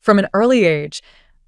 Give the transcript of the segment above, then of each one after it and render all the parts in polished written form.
From an early age,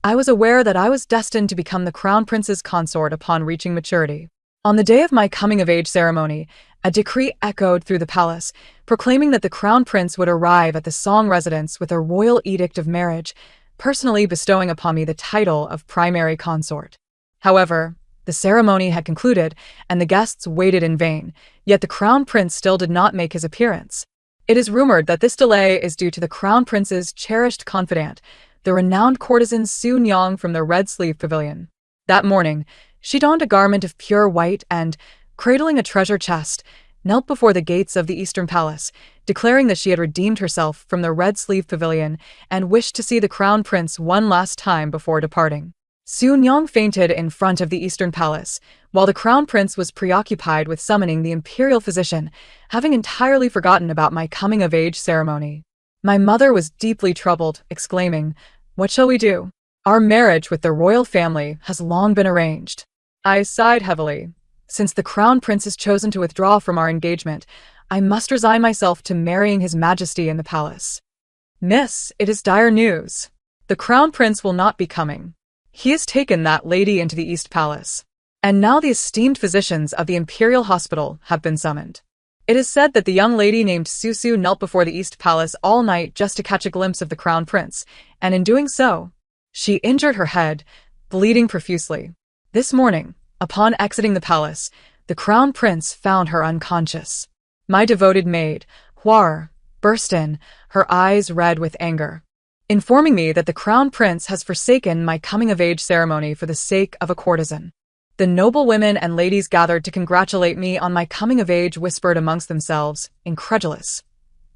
I was aware that I was destined to become the crown prince's consort upon reaching maturity. On the day of my coming-of-age ceremony, a decree echoed through the palace, proclaiming that the crown prince would arrive at the Song residence with a royal edict of marriage, personally bestowing upon me the title of primary consort. However, the ceremony had concluded, and the guests waited in vain, yet the crown prince still did not make his appearance. It is rumored that this delay is due to the crown prince's cherished confidant, the renowned courtesan Su Nyang from the Red Sleeve Pavilion. That morning, she donned a garment of pure white and, cradling a treasure chest, knelt before the gates of the Eastern Palace, declaring that she had redeemed herself from the Red Sleeve Pavilion and wished to see the crown prince one last time before departing. Su Nyang fainted in front of the Eastern Palace, while the crown prince was preoccupied with summoning the imperial physician, having entirely forgotten about my coming-of-age ceremony. My mother was deeply troubled, exclaiming, "What shall we do? Our marriage with the royal family has long been arranged." I sighed heavily. Since the crown prince has chosen to withdraw from our engagement, I must resign myself to marrying his majesty in the palace. "Miss, it is dire news. The crown prince will not be coming. He has taken that lady into the East Palace. And now the esteemed physicians of the Imperial Hospital have been summoned. It is said that the young lady named Susu knelt before the East Palace all night just to catch a glimpse of the crown prince, and in doing so, she injured her head, bleeding profusely. This morning, upon exiting the palace, the crown prince found her unconscious. My devoted maid, Huar, burst in, her eyes red with anger, informing me that the crown prince has forsaken my coming-of-age ceremony for the sake of a courtesan. The noble women and ladies gathered to congratulate me on my coming-of-age whispered amongst themselves, incredulous.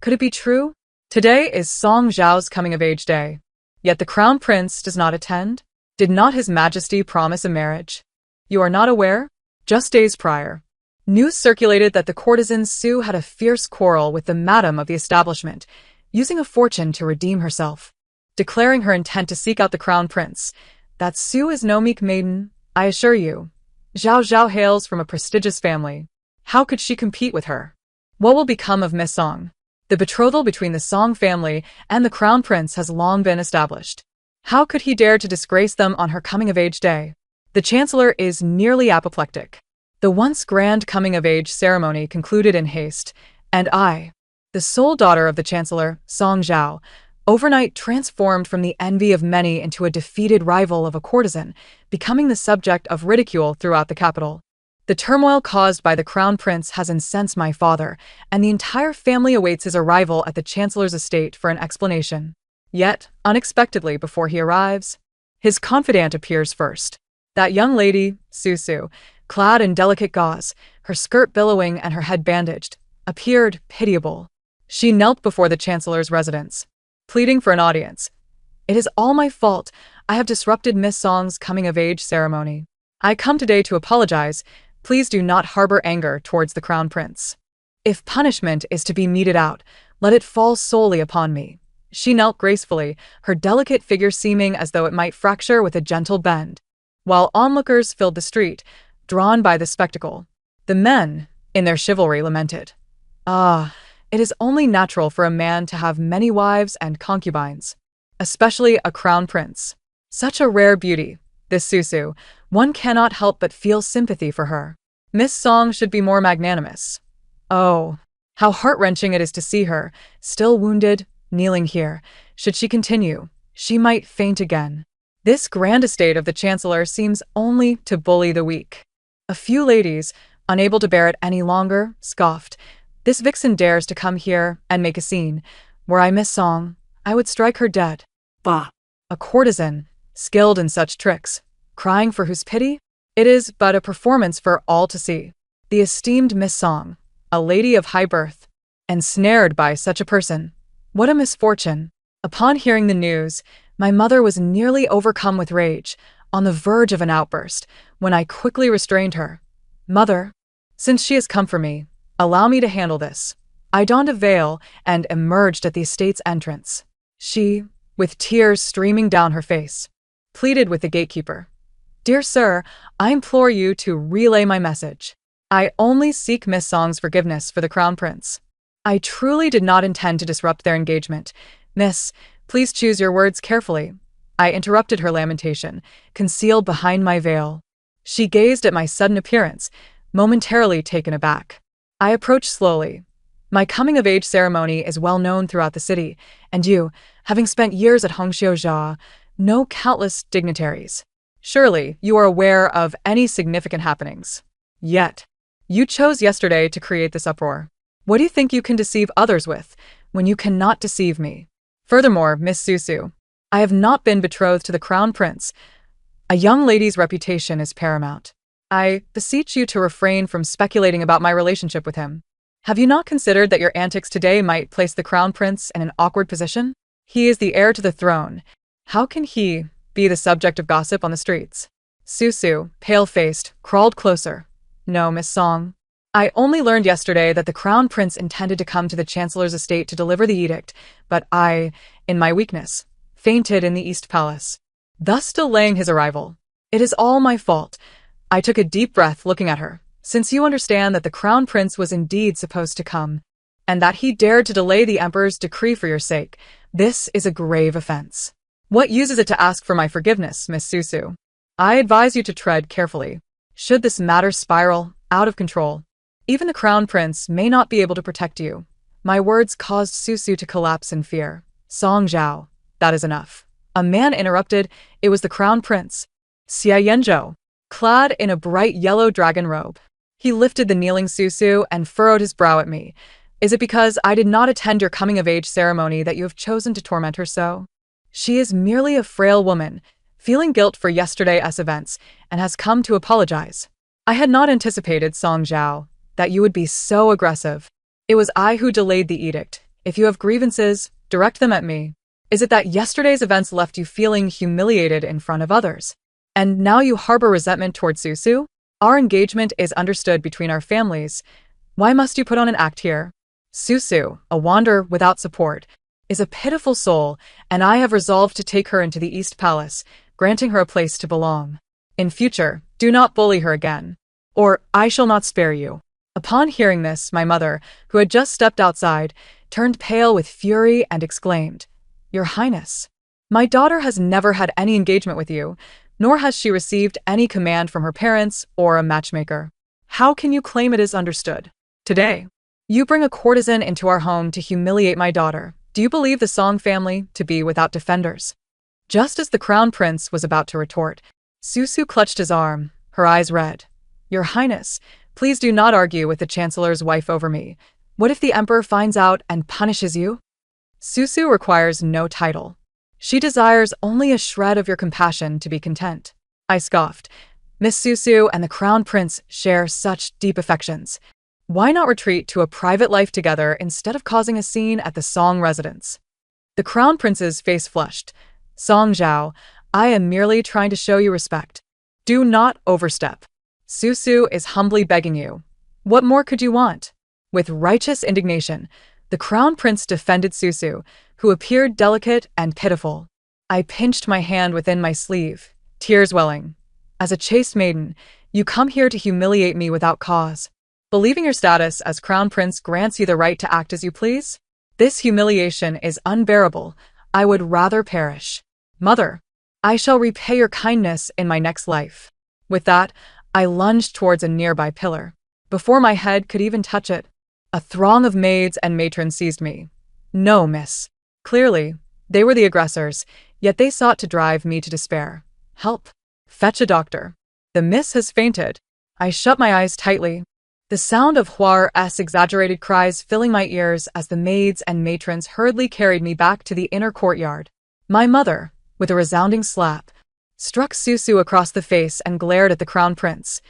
Could it be true? Today is Song Zhao's coming-of-age day. Yet the crown prince does not attend? Did not his majesty promise a marriage? You are not aware? Just days prior, news circulated that the courtesan Su had a fierce quarrel with the madam of the establishment, using a fortune to redeem herself. Declaring her intent to seek out the crown prince. That Su is no meek maiden, I assure you. Zhao hails from a prestigious family. How could she compete with her? What will become of Miss Song? The betrothal between the Song family and the crown prince has long been established. How could he dare to disgrace them on her coming-of-age day? The chancellor is nearly apoplectic. The once grand coming-of-age ceremony concluded in haste, and I, the sole daughter of the chancellor, Song Zhao, overnight transformed from the envy of many into a defeated rival of a courtesan, becoming the subject of ridicule throughout the capital. The turmoil caused by the crown prince has incensed my father, and the entire family awaits his arrival at the chancellor's estate for an explanation. Yet, unexpectedly before he arrives, his confidant appears first. That young lady, Susu, clad in delicate gauze, her skirt billowing and her head bandaged, appeared pitiable. She knelt before the chancellor's residence, pleading for an audience. "It is all my fault. I have disrupted Miss Song's coming-of-age ceremony. I come today to apologize. Please do not harbor anger towards the crown prince. If punishment is to be meted out, let it fall solely upon me." She knelt gracefully, her delicate figure seeming as though it might fracture with a gentle bend, while onlookers filled the street, drawn by the spectacle. The men, in their chivalry, lamented, "Ah, it is only natural for a man to have many wives and concubines, especially a crown prince. Such a rare beauty, this Susu, one cannot help but feel sympathy for her. Miss Song should be more magnanimous. Oh, how heart-wrenching it is to see her, still wounded, kneeling here. Should she continue, she might faint again. This grand estate of the chancellor seems only to bully the weak." A few ladies, unable to bear it any longer, scoffed, "This vixen dares to come here and make a scene. Were I Miss Song, I would strike her dead." Bah! A courtesan, skilled in such tricks, crying for whose pity? It is but a performance for all to see. The esteemed Miss Song, a lady of high birth, ensnared by such a person. What a misfortune! Upon hearing the news, my mother was nearly overcome with rage, on the verge of an outburst, when I quickly restrained her. "Mother, since she has come for me, allow me to handle this." I donned a veil and emerged at the estate's entrance. She, with tears streaming down her face, pleaded with the gatekeeper. "Dear sir, I implore you to relay my message. I only seek Miss Song's forgiveness for the crown prince. I truly did not intend to disrupt their engagement. Miss, Please choose your words carefully. I interrupted her lamentation, concealed behind my veil. She gazed at my sudden appearance, momentarily taken aback. I approached slowly. My coming-of-age ceremony is well known throughout the city, and you, having spent years at Hongxiuzhou, know countless dignitaries. Surely you are aware of any significant happenings. Yet, you chose yesterday to create this uproar. What do you think you can deceive others with, when you cannot deceive me? Furthermore, Miss Susu, I have not been betrothed to the Crown Prince. A young lady's reputation is paramount. I beseech you to refrain from speculating about my relationship with him. Have you not considered that your antics today might place the Crown Prince in an awkward position? He is the heir to the throne. How can he be the subject of gossip on the streets? Susu, pale-faced, crawled closer. No, Miss Song. I only learned yesterday that the Crown Prince intended to come to the Chancellor's estate to deliver the edict, but I, in my weakness, fainted in the East Palace, thus delaying his arrival. It is all my fault. I took a deep breath looking at her. Since you understand that the Crown Prince was indeed supposed to come, and that he dared to delay the Emperor's decree for your sake, this is a grave offense. What use is it to ask for my forgiveness, Miss Susu? I advise you to tread carefully. Should this matter spiral out of control, even the Crown Prince may not be able to protect you. My words caused Susu to collapse in fear. Song Zhao, that is enough. A man interrupted. It was the Crown Prince, Xie Yanzhou, clad in a bright yellow dragon robe. He lifted the kneeling Susu and furrowed his brow at me. Is it because I did not attend your coming-of-age ceremony that you have chosen to torment her so? She is merely a frail woman, feeling guilt for yesterday's events, and has come to apologize. I had not anticipated, Song Zhao, that you would be so aggressive. It was I who delayed the edict. If you have grievances, direct them at me. Is it that yesterday's events left you feeling humiliated in front of others, and now you harbor resentment toward Susu? Our engagement is understood between our families. Why must you put on an act here? Susu, a wanderer without support, is a pitiful soul, and I have resolved to take her into the East Palace, granting her a place to belong. In future, do not bully her again, or I shall not spare you. Upon hearing this, my mother, who had just stepped outside, turned pale with fury and exclaimed, Your Highness, my daughter has never had any engagement with you, nor has she received any command from her parents or a matchmaker. How can you claim it is understood? Today, you bring a courtesan into our home to humiliate my daughter. Do you believe the Song family to be without defenders? Just as the Crown Prince was about to retort, Susu clutched his arm, her eyes red. Your Highness, please do not argue with the Chancellor's wife over me. What if the Emperor finds out and punishes you? Susu requires no title. She desires only a shred of your compassion to be content. I scoffed. Miss Susu and the Crown Prince share such deep affections. Why not retreat to a private life together instead of causing a scene at the Song residence? The Crown Prince's face flushed. Song Zhao, I am merely trying to show you respect. Do not overstep. Susu is humbly begging you. What more could you want? With righteous indignation, the Crown Prince defended Susu, who appeared delicate and pitiful. I pinched my hand within my sleeve, tears welling. As a chaste maiden, you come here to humiliate me without cause. Believing your status as Crown Prince grants you the right to act as you please? This humiliation is unbearable. I would rather perish. Mother, I shall repay your kindness in my next life. With that, I lunged towards a nearby pillar. Before my head could even touch it, a throng of maids and matrons seized me. No, miss. Clearly, they were the aggressors, yet they sought to drive me to despair. Help. Fetch a doctor. The miss has fainted. I shut my eyes tightly, the sound of Huar's exaggerated cries filling my ears as the maids and matrons hurriedly carried me back to the inner courtyard. My mother, with a resounding slap, struck Susu across the face and glared at the Crown Prince.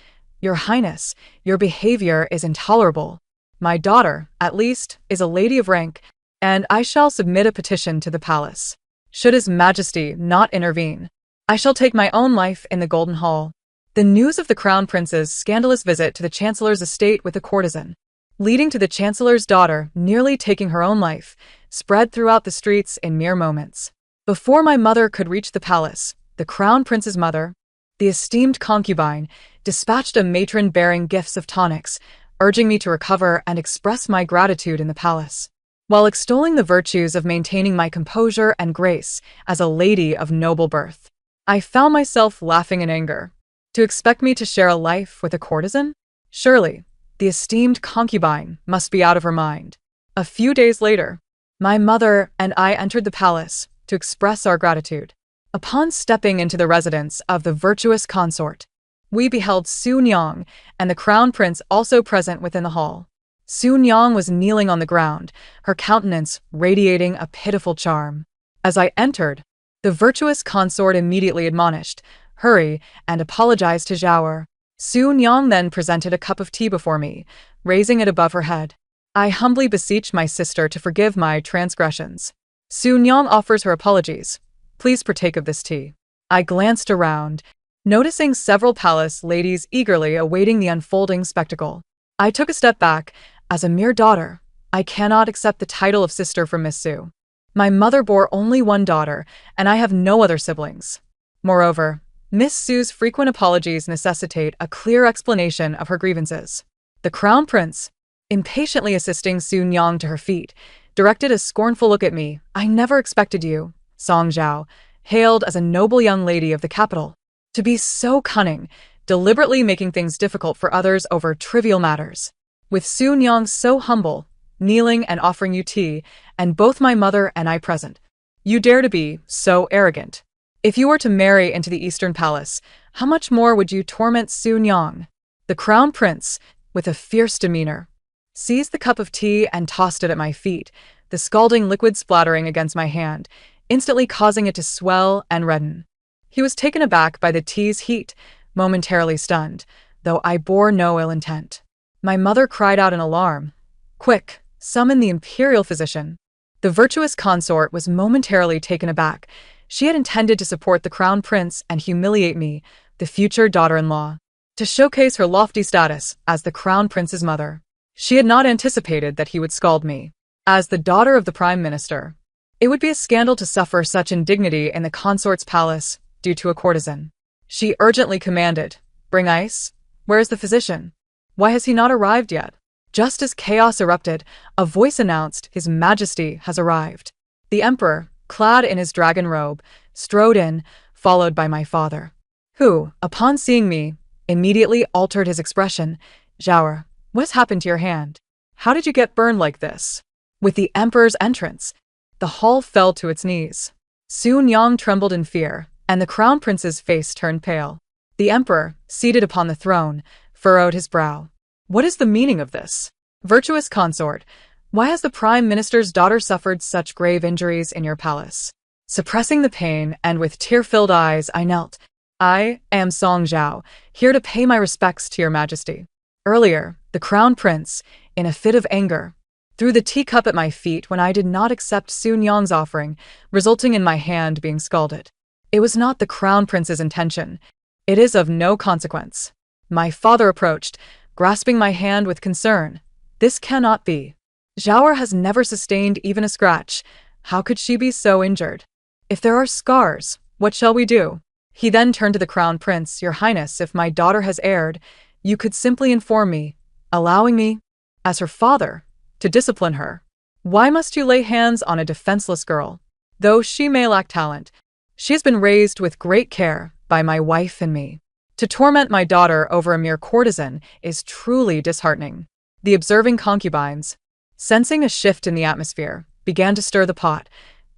Your Highness, your behavior is intolerable. My daughter, at least, is a lady of rank, and I shall submit a petition to the palace. Should His Majesty not intervene, I shall take my own life in the Golden Hall. The news of the Crown Prince's scandalous visit to the Chancellor's estate with a courtesan, leading to the Chancellor's daughter nearly taking her own life, spread throughout the streets in mere moments. Before my mother could reach the palace, the Crown Prince's mother, the esteemed concubine, dispatched a matron bearing gifts of tonics, urging me to recover and express my gratitude in the palace. while extolling the virtues of maintaining my composure and grace as a lady of noble birth. I found myself laughing in anger. To expect me to share a life with a courtesan? Surely, the esteemed concubine must be out of her mind. A few days later, my mother and I entered the palace to express our gratitude. Upon stepping into the residence of the virtuous consort, we beheld Su Nyang and the crown prince also present within the hall. Su Nyang was kneeling on the ground, her countenance radiating a pitiful charm. As I entered, the virtuous consort immediately admonished, "Hurry," and apologized to Zhao. Su Nyang then presented a cup of tea before me, raising it above her head. I humbly beseech my sister to forgive my transgressions. Su Nyang offers her apologies. Please partake of this tea. I glanced around, noticing several palace ladies eagerly awaiting the unfolding spectacle. I took a step back. As a mere daughter, I cannot accept the title of sister from Miss Su. My mother bore only one daughter, and I have no other siblings. Moreover, Miss Su's frequent apologies necessitate a clear explanation of her grievances. The crown prince, impatiently assisting Su Nyang to her feet, directed a scornful look at me. "I never expected you, Song Zhao, hailed as a noble young lady of the capital, to be so cunning, deliberately making things difficult for others over trivial matters. With Su Nyang so humble, kneeling and offering you tea, and both my mother and I present, you dare to be so arrogant. If you were to marry into the Eastern Palace, how much more would you torment Su Nyang?" The crown prince, with a fierce demeanor, seized the cup of tea and tossed it at my feet, the scalding liquid splattering against my hand, instantly causing it to swell and redden. He was taken aback by the tea's heat, momentarily stunned, though I bore no ill intent. My mother cried out in alarm, "Quick, summon the imperial physician." The virtuous consort was momentarily taken aback. She had intended to support the crown prince and humiliate me, the future daughter-in-law, to showcase her lofty status as the crown prince's mother. She had not anticipated that he would scald me. As the daughter of the prime minister, it would be a scandal to suffer such indignity in the consort's palace due to a courtesan. She urgently commanded, "Bring ice. Where is the physician? Why has he not arrived yet?" Just as chaos erupted, a voice announced, "His Majesty has arrived." The emperor, clad in his dragon robe, strode in, followed by my father, who, upon seeing me, immediately altered his expression. "Zhao, what's happened to your hand? How did you get burned like this?" With the emperor's entrance, the hall fell to its knees. Su Nyang trembled in fear, and the crown prince's face turned pale. The emperor, seated upon the throne, furrowed his brow. "What is the meaning of this? Virtuous consort, why has the prime minister's daughter suffered such grave injuries in your palace?" Suppressing the pain and with tear-filled eyes, I knelt. "I am Song Zhao, here to pay my respects to your majesty." Earlier, the crown prince, in a fit of anger, threw the teacup at my feet when I did not accept Su Nyang's offering, resulting in my hand being scalded. It was not the crown prince's intention. It is of no consequence. My father approached, grasping my hand with concern. "This cannot be. Zhao has never sustained even a scratch. How could she be so injured? If there are scars, what shall we do?" He then turned to the crown prince. "Your Highness, if my daughter has erred, you could simply inform me, allowing me, as her father, to discipline her. Why must you lay hands on a defenseless girl? Though she may lack talent, she has been raised with great care by my wife and me. To torment my daughter over a mere courtesan is truly disheartening." The observing concubines, sensing a shift in the atmosphere, began to stir the pot.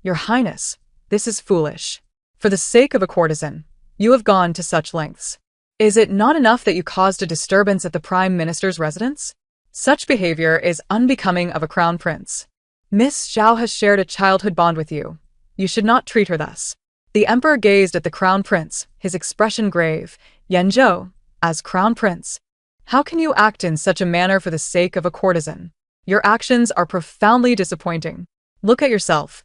"Your Highness, this is foolish. For the sake of a courtesan, you have gone to such lengths. Is it not enough that you caused a disturbance at the prime minister's residence? Such behavior is unbecoming of a crown prince. Miss Zhao has shared a childhood bond with you. You should not treat her thus." The emperor gazed at the crown prince, his expression grave. "Yanzhou, as crown prince, how can you act in such a manner for the sake of a courtesan? Your actions are profoundly disappointing. Look at yourself.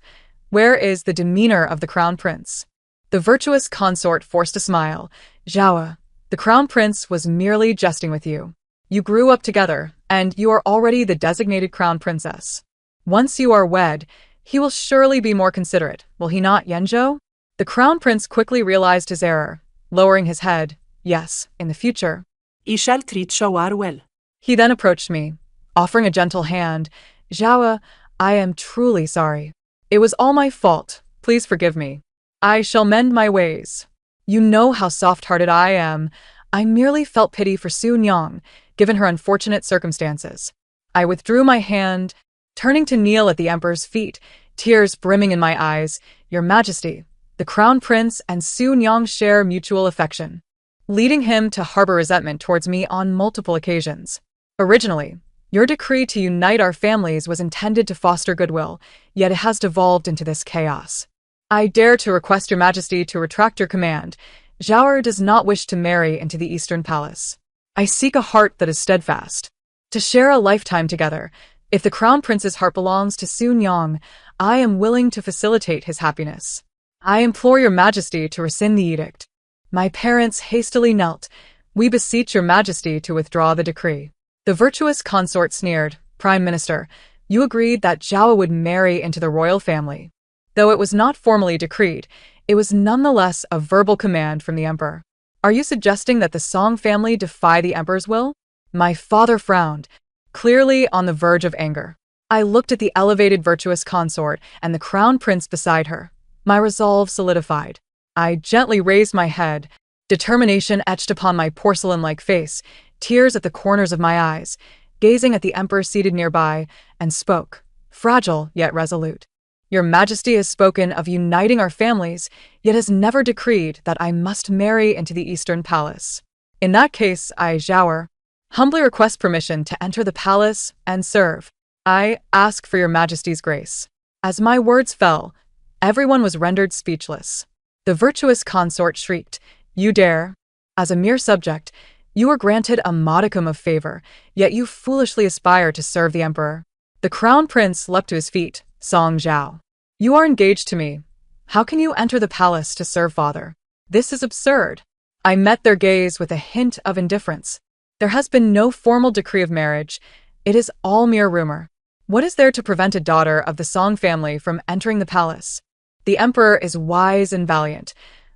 Where is the demeanor of the crown prince?" The virtuous consort forced a smile. "Zhao, the crown prince was merely jesting with you. You grew up together, and you are already the designated crown princess. Once you are wed, he will surely be more considerate, will he not, Yanzhou?" The crown prince quickly realized his error, lowering his head. "Yes, in the future. I shall treat Shawar well." He then approached me, offering a gentle hand. "Zhao, I am truly sorry. It was all my fault. Please forgive me. I shall mend my ways. You know how soft-hearted I am. I merely felt pity for Sun Yang, given her unfortunate circumstances. I withdrew my hand, turning to kneel at the emperor's feet, tears brimming in my eyes. Your Majesty, the Crown Prince and Sun Yang share mutual affection, leading him to harbor resentment towards me on multiple occasions. Originally, your decree to unite our families was intended to foster goodwill, yet it has devolved into this chaos. I dare to request your Majesty to retract your command. Zhao does not wish to marry into the Eastern Palace. I seek a heart that is steadfast, to share a lifetime together. If the Crown Prince's heart belongs to Sun Yang, I am willing to facilitate his happiness. I implore your Majesty to rescind the edict. My parents hastily knelt. We beseech your Majesty to withdraw the decree. The virtuous consort sneered. Prime Minister, you agreed that Zhao would marry into the royal family. Though it was not formally decreed, it was nonetheless a verbal command from the emperor. Are you suggesting that the Song family defy the emperor's will? My father frowned, clearly on the verge of anger. I looked at the elevated virtuous consort and the crown prince beside her. My resolve solidified. I gently raised my head, determination etched upon my porcelain-like face, tears at the corners of my eyes, gazing at the emperor seated nearby, and spoke, fragile yet resolute. Your Majesty has spoken of uniting our families, yet has never decreed that I must marry into the Eastern Palace. In that case, I, Zhao, humbly request permission to enter the palace and serve. I ask for your Majesty's grace. As my words fell, everyone was rendered speechless. The virtuous consort shrieked, You dare? As a mere subject, you were granted a modicum of favor, yet you foolishly aspire to serve the emperor. The crown prince leapt to his feet. Song Zhao, you are engaged to me. How can you enter the palace to serve father? This is absurd. I met their gaze with a hint of indifference. There has been no formal decree of marriage. It is all mere rumor. What is there to prevent a daughter of the Song family from entering the palace? The emperor is wise and valiant.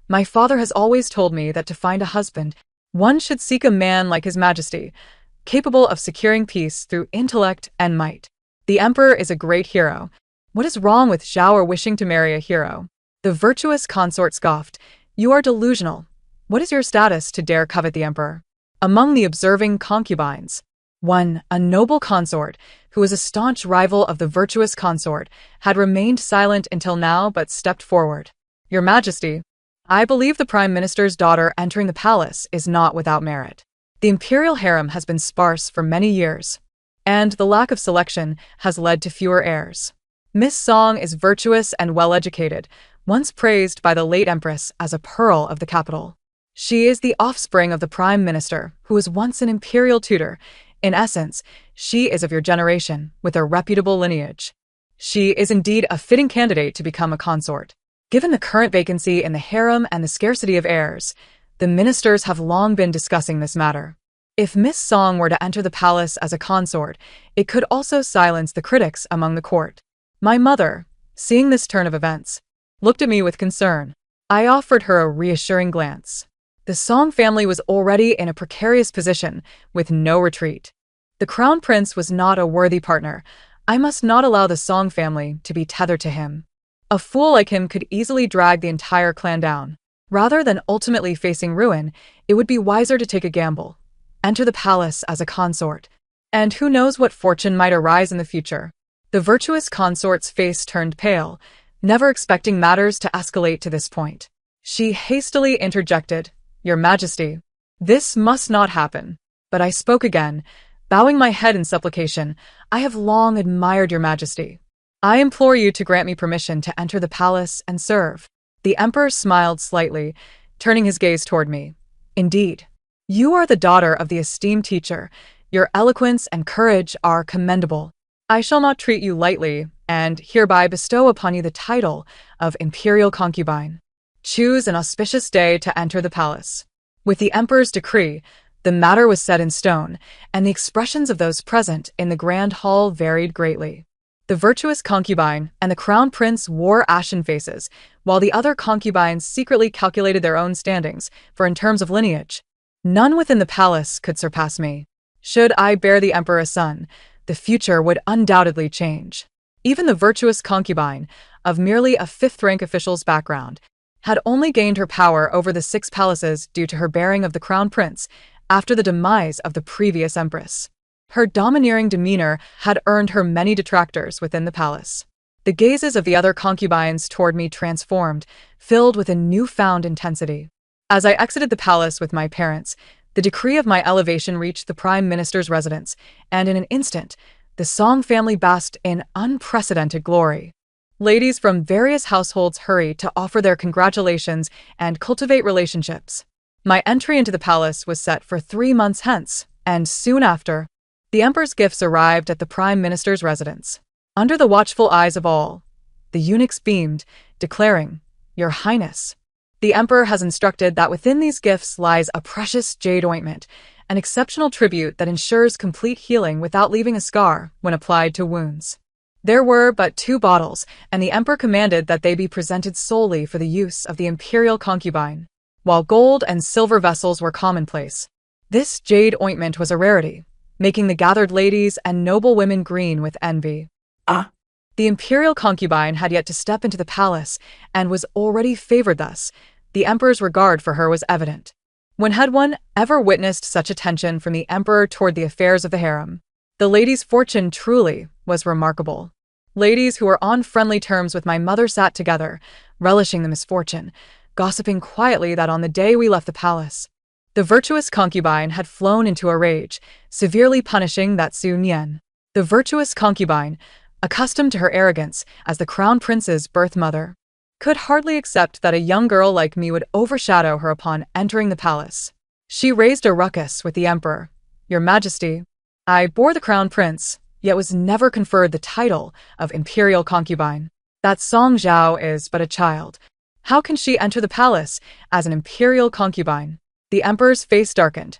My father has always told me that to find a husband, one should seek a man like His Majesty, capable of securing peace through intellect and might. The emperor is a great hero. What is wrong with Zhao wishing to marry a hero? The virtuous consort scoffed. You are delusional. What is your status to dare covet the emperor? Among the observing concubines, one, a noble consort, who was a staunch rival of the virtuous consort, had remained silent until now but stepped forward. Your Majesty, I believe the Prime Minister's daughter entering the palace is not without merit. The imperial harem has been sparse for many years, and the lack of selection has led to fewer heirs. Miss Song is virtuous and well-educated, once praised by the late Empress as a pearl of the capital. She is the offspring of the Prime Minister, who was once an imperial tutor. In essence, she is of your generation, with a reputable lineage. She is indeed a fitting candidate to become a consort. Given the current vacancy in the harem and the scarcity of heirs, the ministers have long been discussing this matter. If Miss Song were to enter the palace as a consort, it could also silence the critics among the court. My mother, seeing this turn of events, looked at me with concern. I offered her a reassuring glance. The Song family was already in a precarious position, with no retreat. The Crown Prince was not a worthy partner. I must not allow the Song family to be tethered to him. A fool like him could easily drag the entire clan down. Rather than ultimately facing ruin, it would be wiser to take a gamble. Enter the palace as a consort. And who knows what fortune might arise in the future. The virtuous consort's face turned pale, never expecting matters to escalate to this point. She hastily interjected, Your Majesty, this must not happen. But I spoke again, bowing my head in supplication. I have long admired Your Majesty. I implore you to grant me permission to enter the palace and serve. The emperor smiled slightly, turning his gaze toward me. Indeed, you are the daughter of the esteemed teacher. Your eloquence and courage are commendable. I shall not treat you lightly, and hereby bestow upon you the title of imperial concubine. Choose an auspicious day to enter the palace. With the emperor's decree, the matter was set in stone, and the expressions of those present in the grand hall varied greatly. The virtuous concubine and the crown prince wore ashen faces, while the other concubines secretly calculated their own standings, for in terms of lineage, none within the palace could surpass me. Should I bear the emperor a son, the future would undoubtedly change. Even the virtuous concubine, of merely a fifth-rank official's background, had only gained her power over the six palaces due to her bearing of the crown prince after the demise of the previous empress. Her domineering demeanor had earned her many detractors within the palace. The gazes of the other concubines toward me transformed, filled with a newfound intensity. As I exited the palace with my parents, the decree of my elevation reached the Prime Minister's residence, and in an instant, the Song family basked in unprecedented glory. Ladies from various households hurried to offer their congratulations and cultivate relationships. My entry into the palace was set for 3 months hence, and soon after, the emperor's gifts arrived at the Prime Minister's residence. Under the watchful eyes of all, the eunuchs beamed, declaring, "Your Highness, the emperor has instructed that within these gifts lies a precious jade ointment, an exceptional tribute that ensures complete healing without leaving a scar when applied to wounds." There were but 2 bottles, and the emperor commanded that they be presented solely for the use of the imperial concubine, while gold and silver vessels were commonplace. This jade ointment was a rarity, making the gathered ladies and noble women green with envy. The imperial concubine had yet to step into the palace and was already favored thus. The emperor's regard for her was evident. When had one ever witnessed such attention from the emperor toward the affairs of the harem? The lady's fortune truly was remarkable. Ladies who were on friendly terms with my mother sat together, relishing the misfortune, gossiping quietly that on the day we left the palace, the virtuous concubine had flown into a rage, severely punishing that Su Nian. The virtuous concubine, accustomed to her arrogance as the crown prince's birth mother, could hardly accept that a young girl like me would overshadow her upon entering the palace. She raised a ruckus with the emperor. "Your Majesty, I bore the crown prince, yet was never conferred the title of imperial concubine. That Song Zhao is but a child. How can she enter the palace as an imperial concubine?" The emperor's face darkened.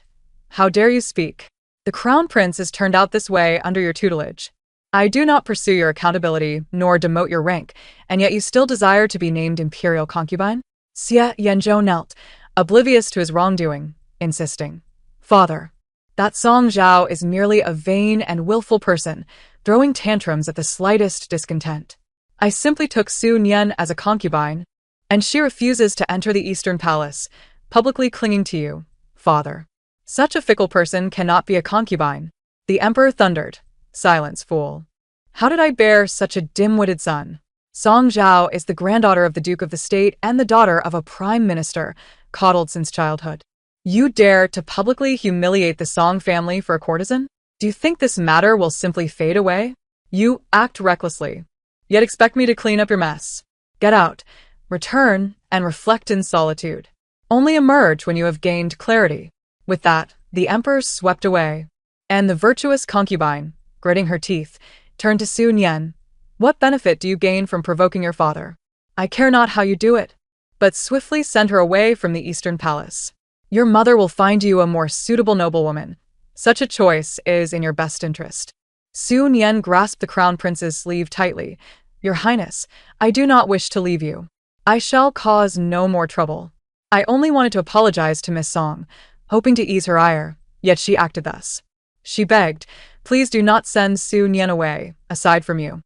"How dare you speak? The crown prince is turned out this way under your tutelage. I do not pursue your accountability nor demote your rank, and yet you still desire to be named imperial concubine?" Xie Yanzhou knelt, oblivious to his wrongdoing, insisting, "Father, that Song Zhao is merely a vain and willful person, throwing tantrums at the slightest discontent. I simply took Su Nian as a concubine, and she refuses to enter the Eastern Palace, publicly clinging to you, father. Such a fickle person cannot be a concubine." The emperor thundered, "Silence, fool. How did I bear such a dim-witted son? Song Zhao is the granddaughter of the Duke of the State and the daughter of a prime minister, coddled since childhood. You dare to publicly humiliate the Song family for a courtesan? Do you think this matter will simply fade away? You act recklessly, yet expect me to clean up your mess. Get out, return, and reflect in solitude. Only emerge when you have gained clarity." With that, the emperor swept away, and the virtuous concubine, gritting her teeth, turned to Su Nian. "What benefit do you gain from provoking your father? I care not how you do it, but swiftly send her away from the Eastern Palace. Your mother will find you a more suitable noblewoman. Such a choice is in your best interest." Su Nian grasped the crown prince's sleeve tightly. "Your Highness, I do not wish to leave you. I shall cause no more trouble. I only wanted to apologize to Miss Song, hoping to ease her ire, yet she acted thus." She begged, "Please do not send Su Nian away, aside from you.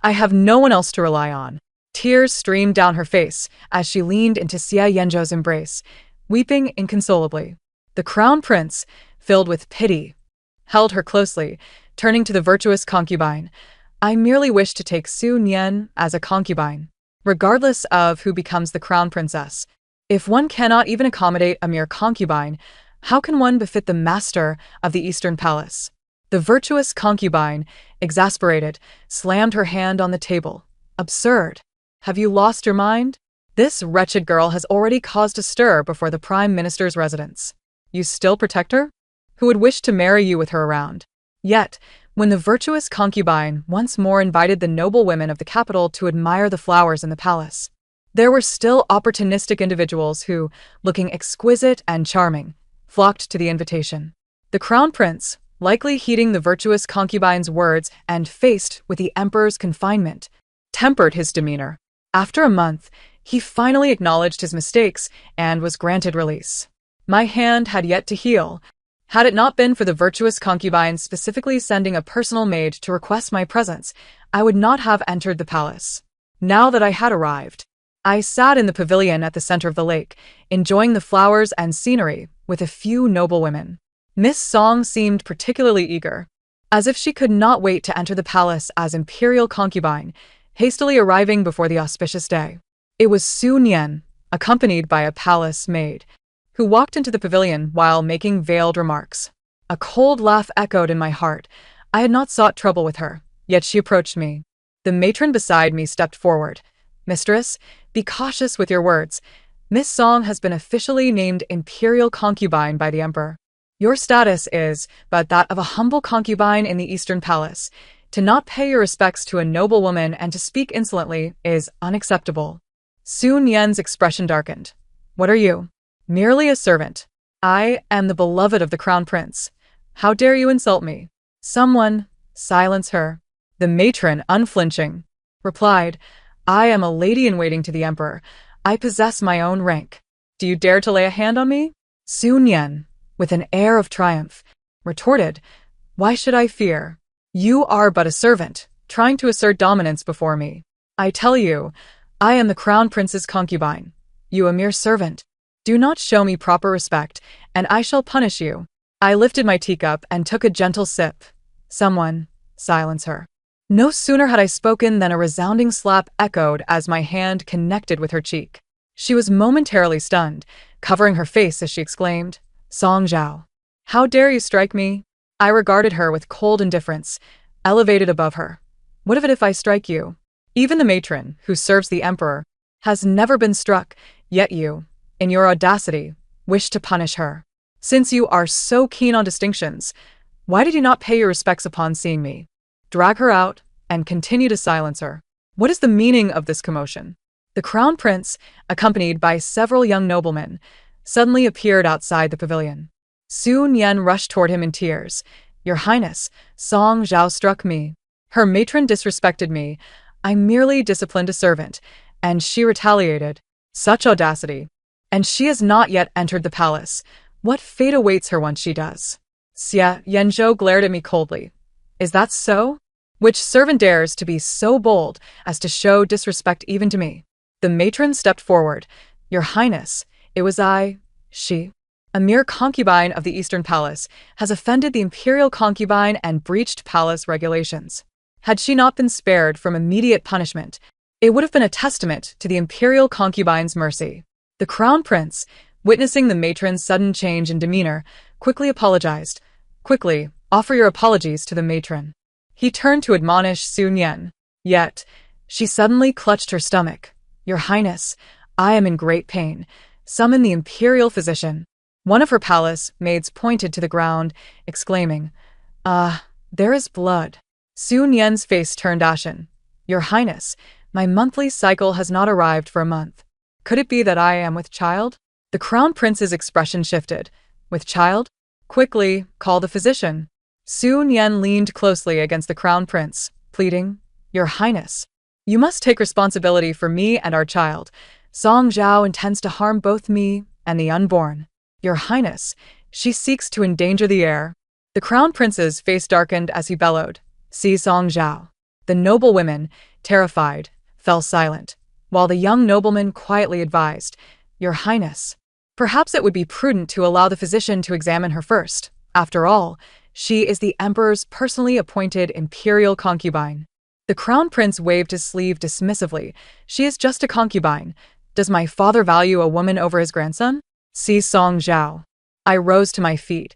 I have no one else to rely on." Tears streamed down her face as she leaned into Xie Yanzhou's embrace, weeping inconsolably. The crown prince, filled with pity, held her closely, turning to the virtuous concubine. "I merely wish to take Su Nian as a concubine, regardless of who becomes the crown princess. If one cannot even accommodate a mere concubine, how can one befit the master of the Eastern Palace?" The virtuous concubine, exasperated, slammed her hand on the table. "Absurd! Have you lost your mind? This wretched girl has already caused a stir before the Prime Minister's residence. You still protect her? Who would wish to marry you with her around?" Yet, when the virtuous concubine once more invited the noble women of the capital to admire the flowers in the palace, there were still opportunistic individuals who, looking exquisite and charming, flocked to the invitation. The crown prince, likely heeding the virtuous concubine's words and faced with the emperor's confinement, tempered his demeanor. After a month, he finally acknowledged his mistakes and was granted release. My hand had yet to heal, Had it not been for the virtuous concubine specifically sending a personal maid to request my presence, I would not have entered the palace. Now that I had arrived, I sat in the pavilion at the center of the lake, enjoying the flowers and scenery with a few noble women. Miss Song seemed particularly eager, as if she could not wait to enter the palace as imperial concubine, hastily arriving before the auspicious day. It was Su Nian, accompanied by a palace maid, who walked into the pavilion while making veiled remarks. A cold laugh echoed in my heart. I had not sought trouble with her, yet she approached me. The matron beside me stepped forward. "Mistress, be cautious with your words. Miss Song has been officially named imperial concubine by the emperor. Your status is but that of a humble concubine in the Eastern Palace. To not pay your respects to a noble woman and to speak insolently is unacceptable." Su Nian's expression darkened. "What are you?" "Merely a servant. I am the beloved of the crown prince. How dare you insult me?" "Someone silence her." The matron, unflinching, replied, "I am a lady-in-waiting to the emperor. I possess my own rank. Do you dare to lay a hand on me?" Su Nian, with an air of triumph, retorted, "Why should I fear? You are but a servant, trying to assert dominance before me. I tell you, I am the crown prince's concubine. You a mere servant. Do not show me proper respect, and I shall punish you." I lifted my teacup and took a gentle sip. "Someone silence her." No sooner had I spoken than a resounding slap echoed as my hand connected with her cheek. She was momentarily stunned, covering her face as she exclaimed, "Song Zhao, how dare you strike me?" I regarded her with cold indifference, elevated above her. "What of it if I strike you? Even the matron, who serves the emperor, has never been struck, yet you, in your audacity, wish to punish her. Since you are so keen on distinctions, why did you not pay your respects upon seeing me? Drag her out and continue to silence her." What is the meaning of this commotion? The crown prince, accompanied by several young noblemen, suddenly appeared outside the pavilion. Su Nian rushed toward him in tears. "Your Highness, Song Zhao struck me. Her matron disrespected me. I merely disciplined a servant, and she retaliated. Such audacity. And she has not yet entered the palace. What fate awaits her once she does?" Xie Yanzhou glared at me coldly. "Is that so? Which servant dares to be so bold as to show disrespect even to me?" The matron stepped forward. "Your Highness, it was I, she, a mere concubine of the Eastern Palace, has offended the imperial concubine and breached palace regulations. Had she not been spared from immediate punishment, it would have been a testament to the imperial concubine's mercy." The crown prince, witnessing the matron's sudden change in demeanor, quickly apologized. "Quickly, offer your apologies to the matron." He turned to admonish Su Nian. Yet, she suddenly clutched her stomach. "Your Highness, I am in great pain. Summon the imperial physician." One of her palace maids pointed to the ground, exclaiming, "Ah, there is blood." Su Nian's face turned ashen. "Your Highness, my monthly cycle has not arrived for a month. Could it be that I am with child?" The crown prince's expression shifted. "With child? Quickly, call the physician." Su Nian leaned closely against the crown prince, pleading, "Your Highness, you must take responsibility for me and our child. Song Zhao intends to harm both me and the unborn. Your Highness, she seeks to endanger the heir." The crown prince's face darkened as he bellowed, "See Song Zhao." The noble women, terrified, fell silent, while the young nobleman quietly advised, "Your Highness, perhaps it would be prudent to allow the physician to examine her first. After all, she is the emperor's personally appointed imperial concubine." The crown prince waved his sleeve dismissively. "She is just a concubine. Does my father value a woman over his grandson? See Song Zhao." I rose to my feet.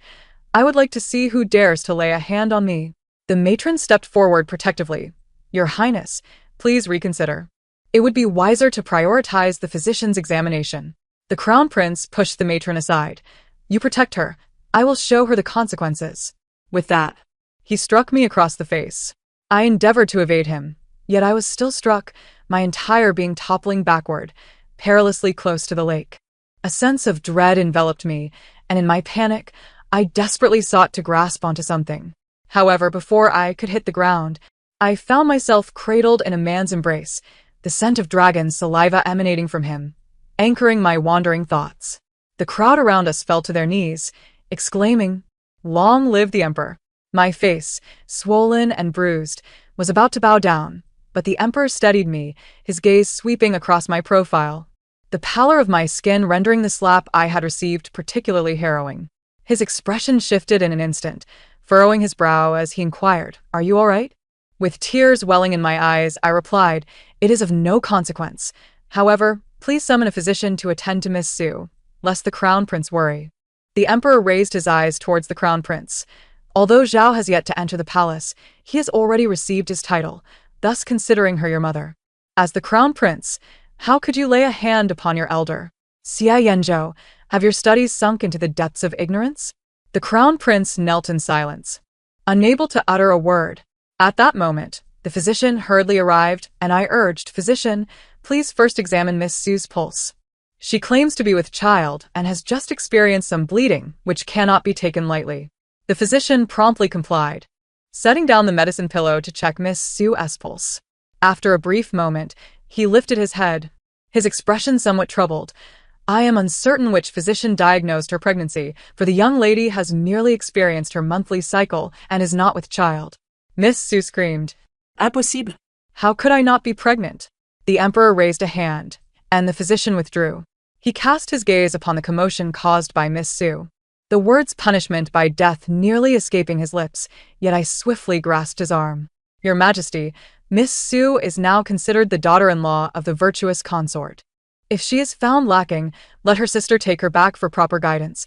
"I would like to see who dares to lay a hand on me." The matron stepped forward protectively. "Your Highness, please reconsider. It would be wiser to prioritize the physician's examination." The crown prince pushed the matron aside. "You protect her. I will show her the consequences." With that, he struck me across the face. I endeavored to evade him, yet I was still struck, my entire being toppling backward, perilously close to the lake. A sense of dread enveloped me, and in my panic, I desperately sought to grasp onto something. However, before I could hit the ground, I found myself cradled in a man's embrace, the scent of dragon saliva emanating from him, anchoring my wandering thoughts. The crowd around us fell to their knees, exclaiming, Long live the emperor. My face, swollen and bruised, was about to bow down, but the emperor steadied me, his gaze sweeping across my profile, the pallor of my skin rendering the slap I had received particularly harrowing. His expression shifted in an instant, furrowing his brow as he inquired, "Are you all right?" With tears welling in my eyes, I replied, "It is of no consequence. However, please summon a physician to attend to Miss Sue, lest the crown prince worry." The emperor raised his eyes towards the crown prince. Although Zhao has yet to enter the palace, he has already received his title, thus considering her your mother. As the crown prince, how could you lay a hand upon your elder? Xia Yanzhou, have your studies sunk into the depths of ignorance? The crown prince knelt in silence, unable to utter a word. At that moment, the physician hurriedly arrived, and I urged, "Physician, please first examine Miss Sue's pulse. She claims to be with child and has just experienced some bleeding, which cannot be taken lightly." The physician promptly complied, setting down the medicine pillow to check Miss Sue's pulse. After a brief moment, he lifted his head, his expression somewhat troubled. "I am uncertain which physician diagnosed her pregnancy, for the young lady has merely experienced her monthly cycle and is not with child." Miss Sue screamed, "Impossible! How could I not be pregnant?" The emperor raised a hand, and the physician withdrew. He cast his gaze upon the commotion caused by Miss Sue, the words punishment by death nearly escaping his lips, yet I swiftly grasped his arm. "Your Majesty, Miss Sue is now considered the daughter-in-law of the virtuous consort. If she is found lacking, let her sister take her back for proper guidance.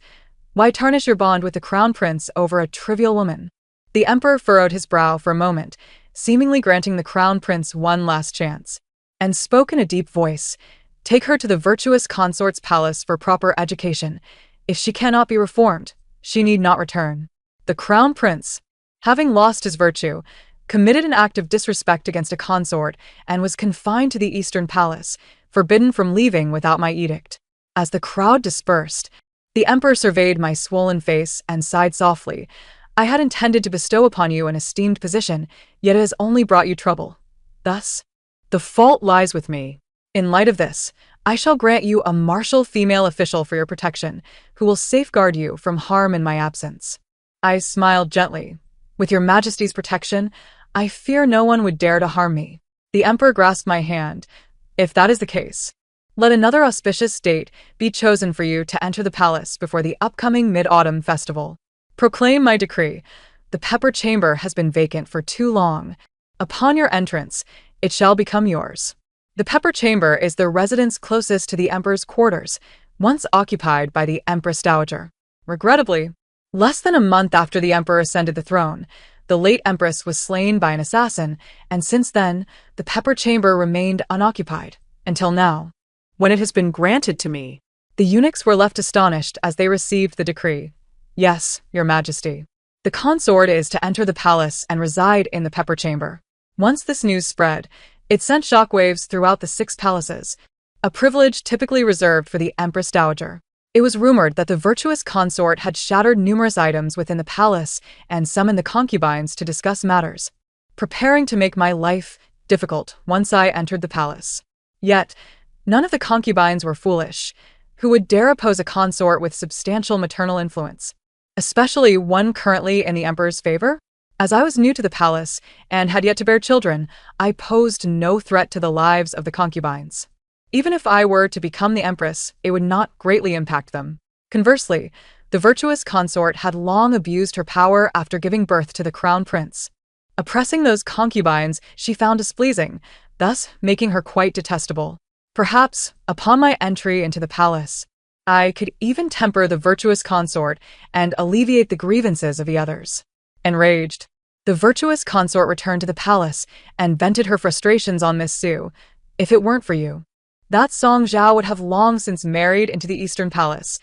Why tarnish your bond with the crown prince over a trivial woman?" The emperor furrowed his brow for a moment, seemingly granting the crown prince one last chance, and spoke in a deep voice, "Take her to the virtuous consort's palace for proper education. If she cannot be reformed, she need not return." The crown prince, having lost his virtue, committed an act of disrespect against a consort and was confined to the eastern palace, forbidden from leaving without my edict. As the crowd dispersed, the emperor surveyed my swollen face and sighed softly. "I had intended to bestow upon you an esteemed position, yet it has only brought you trouble. Thus, the fault lies with me. In light of this, I shall grant you a martial female official for your protection, who will safeguard you from harm in my absence." I smiled gently. "With your Majesty's protection, I fear no one would dare to harm me." The emperor grasped my hand. "If that is the case, let another auspicious date be chosen for you to enter the palace before the upcoming Mid-Autumn Festival. Proclaim my decree. The pepper chamber has been vacant for too long. Upon your entrance, it shall become yours." The pepper chamber is the residence closest to the emperor's quarters, once occupied by the Empress Dowager. Regrettably, less than a month after the emperor ascended the throne, the late empress was slain by an assassin, and since then, the pepper chamber remained unoccupied, until now, when it has been granted to me. The eunuchs were left astonished as they received the decree. "Yes, your Majesty. The consort is to enter the palace and reside in the pepper chamber." Once this news spread, it sent shockwaves throughout the 6 palaces, a privilege typically reserved for the Empress Dowager. It was rumored that the virtuous consort had shattered numerous items within the palace and summoned the concubines to discuss matters, preparing to make my life difficult once I entered the palace. Yet, none of the concubines were foolish. Who would dare oppose a consort with substantial maternal influence, especially one currently in the emperor's favor? As I was new to the palace and had yet to bear children, I posed no threat to the lives of the concubines. Even if I were to become the empress, it would not greatly impact them. Conversely, the virtuous consort had long abused her power after giving birth to the crown prince. Oppressing those concubines she found displeasing, thus making her quite detestable. Perhaps, upon my entry into the palace, I could even temper the virtuous consort and alleviate the grievances of the others. Enraged, the virtuous consort returned to the palace and vented her frustrations on Miss Sue. "If it weren't for you, that Song Zhao would have long since married into the Eastern Palace.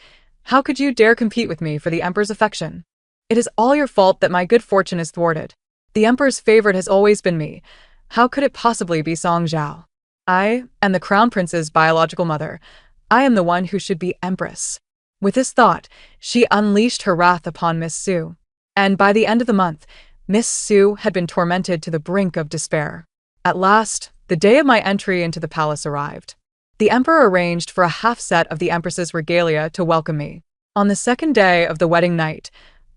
How could you dare compete with me for the Emperor's affection? It is all your fault that my good fortune is thwarted. The Emperor's favorite has always been me. How could it possibly be Song Zhao? I am the Crown Prince's biological mother. I am the one who should be Empress." With this thought, she unleashed her wrath upon Miss Sue. And by the end of the month, Miss Sue had been tormented to the brink of despair. At last, the day of my entry into the palace arrived. The emperor arranged for a half set of the empress's regalia to welcome me. On the second day of the wedding night,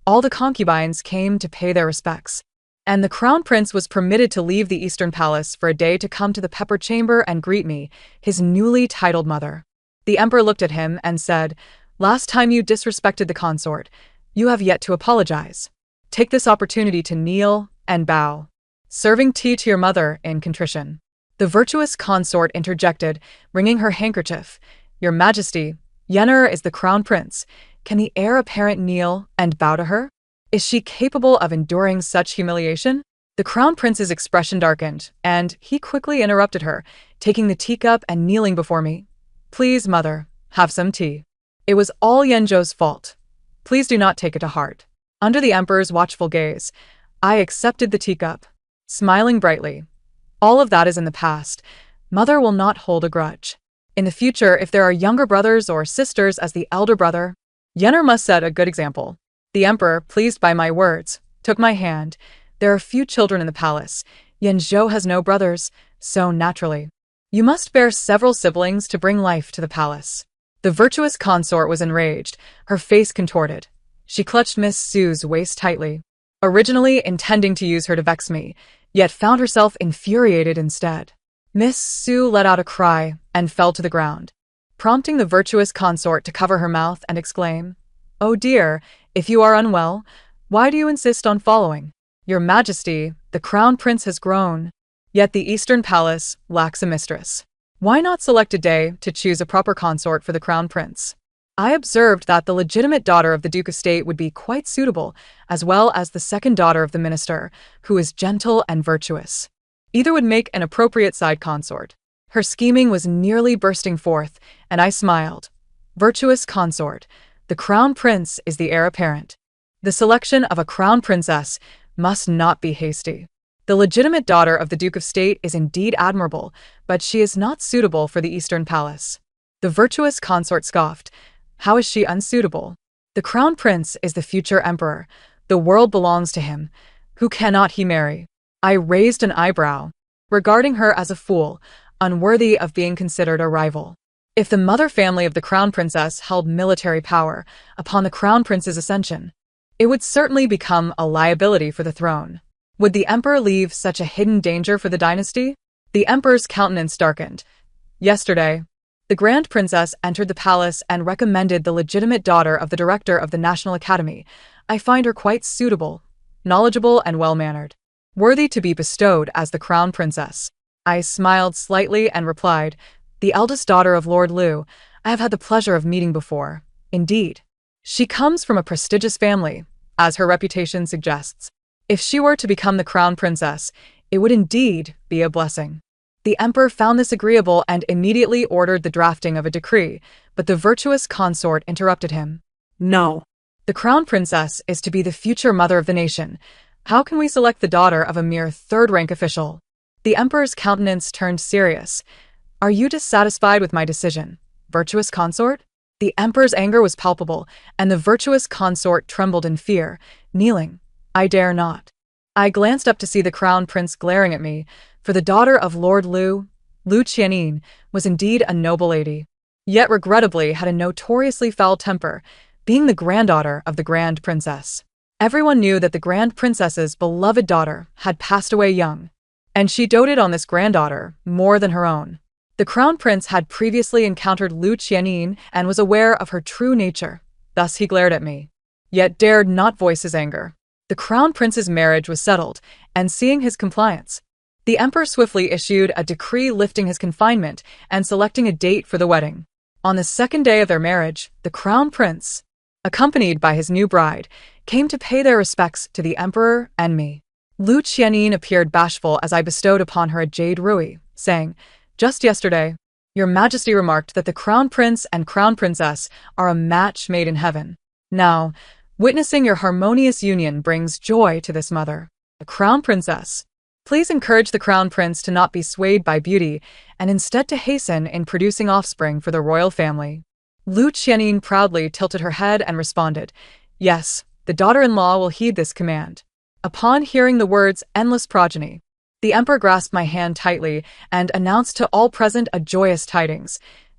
All the concubines came to pay their respects, and the crown prince was permitted to leave the Eastern Palace for a day to come to the Pepper Chamber and greet me, his newly titled mother. The emperor looked at him and said, "Last time you disrespected the consort, you have yet to apologize. Take this opportunity to kneel and bow, serving tea to your mother in contrition." The virtuous consort interjected, wringing her handkerchief. "Your Majesty, Yennefer is the crown prince. Can the heir apparent kneel and bow to her? Is she capable of enduring such humiliation?" The crown prince's expression darkened, and he quickly interrupted her, taking the teacup and kneeling before me. "Please, mother, have some tea. It was all Yenjo's fault. Please do not take it to heart." Under the emperor's watchful gaze, I accepted the teacup, smiling brightly. All of that is in the past. Mother will not hold a grudge. In the future, if there are younger brothers or sisters as the elder brother, Yennefer must set a good example. The emperor, pleased by my words, took my hand. There are few children in the palace. Yenjo has no brothers, so naturally, you must bear several siblings to bring life to the palace. The virtuous consort was enraged, her face contorted. She clutched Miss Sue's waist tightly, originally intending to use her to vex me, yet found herself infuriated instead. Miss Sue let out a cry and fell to the ground, prompting the virtuous consort to cover her mouth and exclaim, "Oh dear, if you are unwell, why do you insist on following? Your Majesty, the crown prince has grown. Yet the Eastern Palace lacks a mistress. Why not select a day to choose a proper consort for the crown prince?" I observed that the legitimate daughter of the Duke of State would be quite suitable, as well as the second daughter of the minister, who is gentle and virtuous. Either would make an appropriate side consort. Her scheming was nearly bursting forth, and I smiled. Virtuous consort, the crown prince is the heir apparent. The selection of a crown princess must not be hasty. The legitimate daughter of the Duke of State is indeed admirable, but she is not suitable for the Eastern Palace. The virtuous consort scoffed. How is she unsuitable? The crown prince is the future emperor. The world belongs to him. Who cannot he marry? I raised an eyebrow, regarding her as a fool, unworthy of being considered a rival. If the mother family of the crown princess held military power upon the crown prince's ascension, it would certainly become a liability for the throne. Would the emperor leave such a hidden danger for the dynasty? The emperor's countenance darkened. Yesterday, the Grand Princess entered the palace and recommended the legitimate daughter of the director of the National Academy. I find her quite suitable, knowledgeable and well-mannered, worthy to be bestowed as the crown princess. I smiled slightly and replied, "The eldest daughter of Lord Liu, I have had the pleasure of meeting before. Indeed, she comes from a prestigious family, as her reputation suggests. If she were to become the crown princess, it would indeed be a blessing." The emperor found this agreeable and immediately ordered the drafting of a decree, but the virtuous consort interrupted him. "No. The crown princess is to be the future mother of the nation. How can we select the daughter of a mere third-rank official?" The emperor's countenance turned serious. "Are you dissatisfied with my decision, virtuous consort?" The emperor's anger was palpable, and the virtuous consort trembled in fear, kneeling. "I dare not." I glanced up to see the crown prince glaring at me, for the daughter of Lord Liu, Liu Qianin, was indeed a noble lady, yet regrettably had a notoriously foul temper, being the granddaughter of the Grand Princess. Everyone knew that the Grand Princess's beloved daughter had passed away young, and she doted on this granddaughter more than her own. The crown prince had previously encountered Liu Qianin and was aware of her true nature. Thus he glared at me, yet dared not voice his anger. The crown prince's marriage was settled, and seeing his compliance, the emperor swiftly issued a decree lifting his confinement and selecting a date for the wedding. On the second day of their marriage, the crown prince, accompanied by his new bride, came to pay their respects to the emperor and me. Liu Qianin appeared bashful as I bestowed upon her a jade ruby, saying, "Just yesterday, your Majesty remarked that the crown prince and crown princess are a match made in heaven. Now, witnessing your harmonious union brings joy to this mother, the crown princess. Please encourage the crown prince to not be swayed by beauty and instead to hasten in producing offspring for the royal family." Liu Qianin proudly tilted her head and responded, "Yes, the daughter-in-law will heed this command." Upon hearing the words "endless progeny," the emperor grasped my hand tightly and announced to all present a joyous tidings.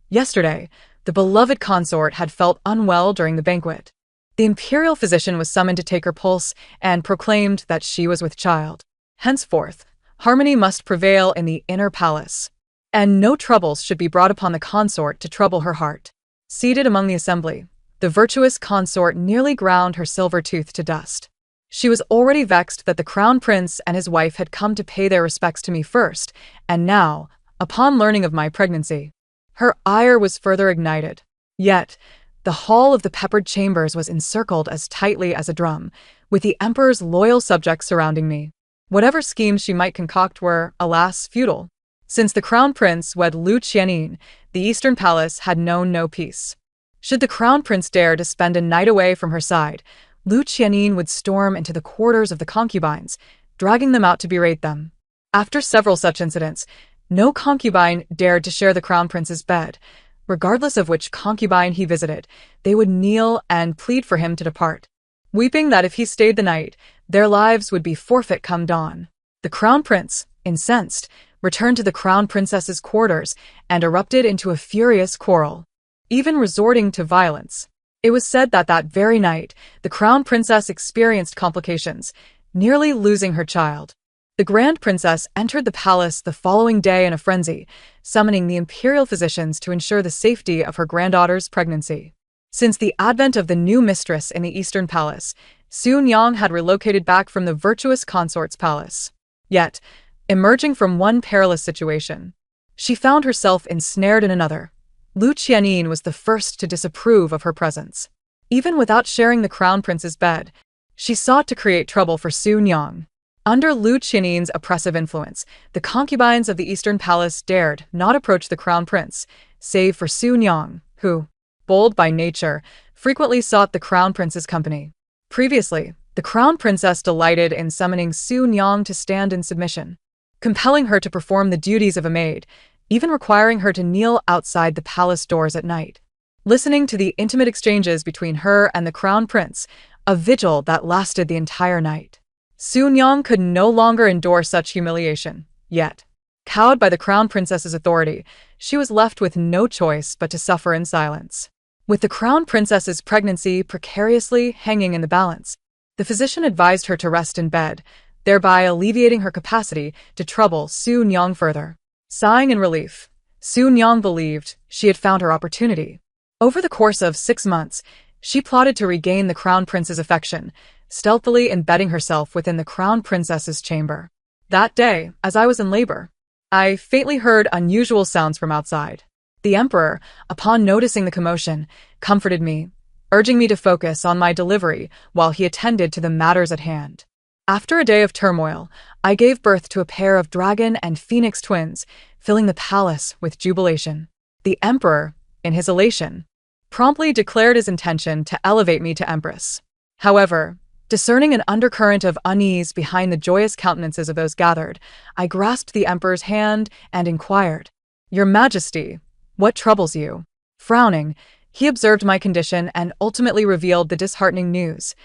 Yesterday, the beloved consort had felt unwell during the banquet. The imperial physician was summoned to take her pulse and proclaimed that she was with child. Henceforth, harmony must prevail in the inner palace, and no troubles should be brought upon the consort to trouble her heart. Seated among the assembly, the virtuous consort nearly ground her silver tooth to dust. She was already vexed that the crown prince and his wife had come to pay their respects to me first, and now, upon learning of my pregnancy, her ire was further ignited. Yet, the hall of the peppered chambers was encircled as tightly as a drum, with the emperor's loyal subjects surrounding me. Whatever schemes she might concoct were, alas, futile. Since the crown prince wed Lu Qianin, the eastern palace had known no peace. Should the crown prince dare to spend a night away from her side, Lu Qianin would storm into the quarters of the concubines, dragging them out to berate them. After several such incidents, no concubine dared to share the crown prince's bed. Regardless of which concubine he visited, they would kneel and plead for him to depart, weeping that if he stayed the night, their lives would be forfeit come dawn. The crown prince, incensed, returned to the crown princess's quarters and erupted into a furious quarrel, even resorting to violence. It was said that that very night, the crown princess experienced complications, nearly losing her child. The grand princess entered the palace the following day in a frenzy, summoning the imperial physicians to ensure the safety of her granddaughter's pregnancy. Since the advent of the new mistress in the eastern palace, Sun Yang had relocated back from the virtuous consort's palace. Yet, emerging from one perilous situation, she found herself ensnared in another. Lu Qianin was the first to disapprove of her presence. Even without sharing the crown prince's bed, she sought to create trouble for Sun Yang. Under Lu Qianin's oppressive influence, the concubines of the Eastern Palace dared not approach the crown prince, save for Sun Yang, who, bold by nature, frequently sought the crown prince's company. Previously, the crown princess delighted in summoning Sun Yang to stand in submission, compelling her to perform the duties of a maid, even requiring her to kneel outside the palace doors at night. Listening to the intimate exchanges between her and the crown prince, a vigil that lasted the entire night. Sun Yang could no longer endure such humiliation, yet, cowed by the crown princess's authority, she was left with no choice but to suffer in silence. With the crown princess's pregnancy precariously hanging in the balance, the physician advised her to rest in bed, thereby alleviating her capacity to trouble Sun Yang further. Sighing in relief, Sun Yang believed she had found her opportunity. Over the course of 6 months, she plotted to regain the crown prince's affection, stealthily embedding herself within the crown princess's chamber. That day, as I was in labor, I faintly heard unusual sounds from outside. The emperor, upon noticing the commotion, comforted me, urging me to focus on my delivery while he attended to the matters at hand. After a day of turmoil, I gave birth to a pair of dragon and phoenix twins, filling the palace with jubilation. The emperor, in his elation, promptly declared his intention to elevate me to empress. However, discerning an undercurrent of unease behind the joyous countenances of those gathered, I grasped the emperor's hand and inquired, "Your Majesty, what troubles you?" Frowning, he observed my condition and ultimately revealed the disheartening news.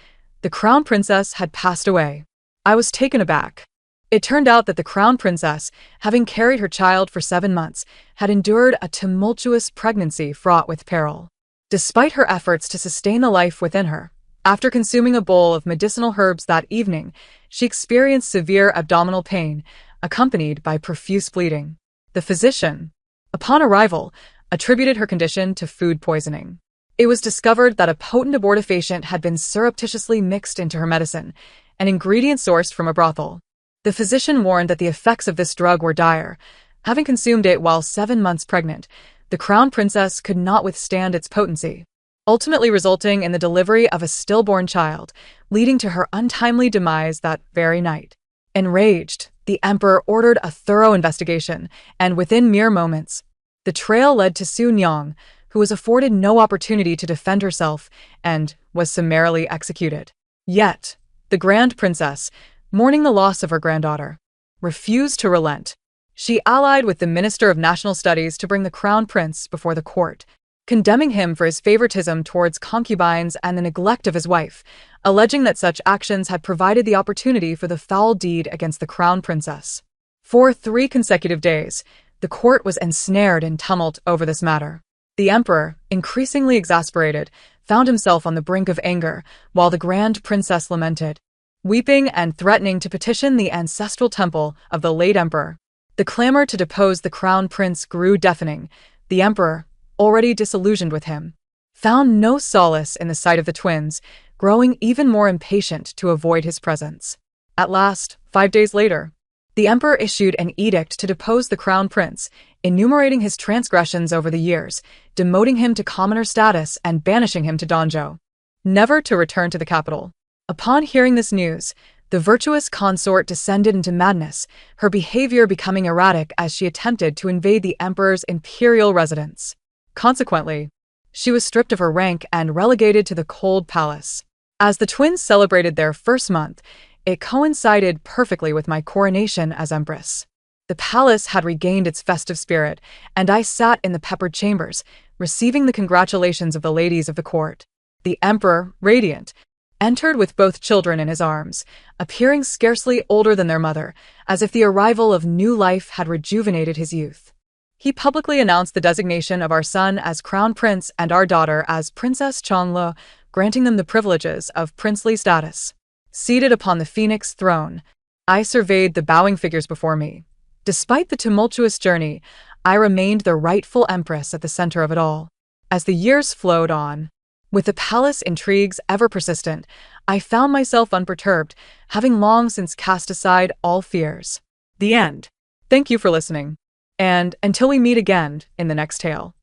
The crown princess had passed away. I was taken aback. It turned out that the crown princess, having carried her child for 7 months, had endured a tumultuous pregnancy fraught with peril. Despite her efforts to sustain the life within her, after consuming a bowl of medicinal herbs that evening, she experienced severe abdominal pain, accompanied by profuse bleeding. The physician, upon arrival, attributed her condition to food poisoning. It was discovered that a potent abortifacient had been surreptitiously mixed into her medicine, an ingredient sourced from a brothel. The physician warned that the effects of this drug were dire. Having consumed it while 7 months pregnant, the crown princess could not withstand its potency, ultimately resulting in the delivery of a stillborn child, leading to her untimely demise that very night. Enraged, the emperor ordered a thorough investigation, and within mere moments, the trail led to Sun Yang, who was afforded no opportunity to defend herself and was summarily executed. Yet, the grand princess, mourning the loss of her granddaughter, refused to relent. She allied with the Minister of National Studies to bring the crown prince before the court, condemning him for his favoritism towards concubines and the neglect of his wife, alleging that such actions had provided the opportunity for the foul deed against the crown princess. For 3 consecutive days, the court was ensnared in tumult over this matter. The emperor, increasingly exasperated, found himself on the brink of anger, while the grand princess lamented, weeping and threatening to petition the ancestral temple of the late emperor. The clamor to depose the crown prince grew deafening. The emperor, already disillusioned with him, found no solace in the sight of the twins, growing even more impatient to avoid his presence. At last, 5 days later, the emperor issued an edict to depose the crown prince, enumerating his transgressions over the years, demoting him to commoner status and banishing him to Danzhou, never to return to the capital. Upon hearing this news, the virtuous consort descended into madness, her behavior becoming erratic as she attempted to invade the emperor's imperial residence. Consequently, she was stripped of her rank and relegated to the cold palace. As the twins celebrated their first month, it coincided perfectly with my coronation as empress. The palace had regained its festive spirit, and I sat in the peppered chambers, receiving the congratulations of the ladies of the court. The emperor, radiant, entered with both children in his arms, appearing scarcely older than their mother, as if the arrival of new life had rejuvenated his youth. He publicly announced the designation of our son as crown prince and our daughter as Princess Changlo, granting them the privileges of princely status. Seated upon the phoenix throne, I surveyed the bowing figures before me. Despite the tumultuous journey, I remained the rightful empress at the center of it all. As the years flowed on, with the palace intrigues ever persistent, I found myself unperturbed, having long since cast aside all fears. The end. Thank you for listening. And until we meet again in the next tale.